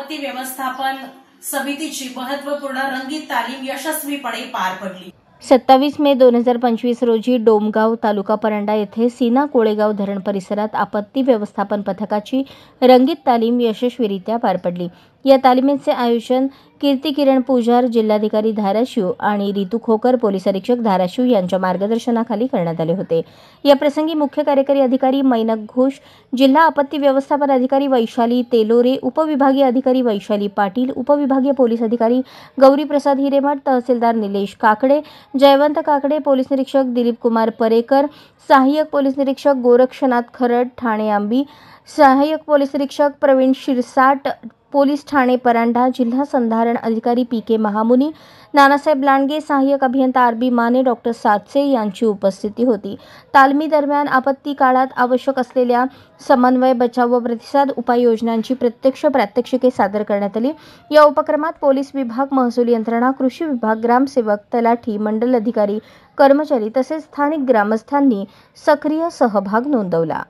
आपत्ती व्यवस्थापन समितीची महत्त्वपूर्ण रंगीत तालीम यशस्वीपणे पार पडली। 27 मे 2025 रोजी डोमगाव तालुका परंडा येथे सीना कोळेगाव धरण परिसरात आपत्ती व्यवस्थापन पथकाची रंगीत तालीम यशस्वीरित्या पार पडली। या तालिमेचे आयोजन कीर्ती किरण पूजार, जिल्हाधिकारी धाराशिव आणि रितू खोकर, पोलीस अधीक्षक धाराशिव यांच्या मार्गदर्शनाखाली करण्यात आले होते। या प्रसंगी मुख्य कार्यकारी अधिकारी मैनक घोष, जिल्हा आपत्ती व्यवस्थापन अधिकारी वैशाली तेलोरे, उपविभागीय अधिकारी वैशाली पाटील, उपविभागीय पोलीस अधिकारी गौरी प्रसाद हिरेमठ, तहसीलदार निलेश काकडे, जयवंत काकडे, पोलीस निरीक्षक दिलीप कुमार परेकर, सहाय्यक पोलीस निरीक्षक गोरक्षनाथ खरड, ठाणे आंबी, सहाय्यक पोलीस निरीक्षक प्रवीण शिरसाट, पोलीस ठाणे परंडा, जिल्हा संधारण अधिकारी पी.के. महामुनी, नानासाहेब लांडगे, सहाय्यक अभियंता आर.बी. माने, डॉ. सातसे यांची उपस्थिती होती। तालमी दरम्यान आपत्ती काळात आवश्यक असलेल्या समन्वय, बचाव व प्रतिसाद उपाययोजनांची प्रत्यक्ष प्रात्यक्षिके सादर करण्यात आली। या उपक्रमात पोलीस विभाग, महसूल यंत्रणा, कृषी विभाग, ग्रामसेवक, तलाठी, मंडल अधिकारी, कर्मचारी तसेच स्थानिक ग्रामस्थांनी सक्रिय सहभाग नोंदवला।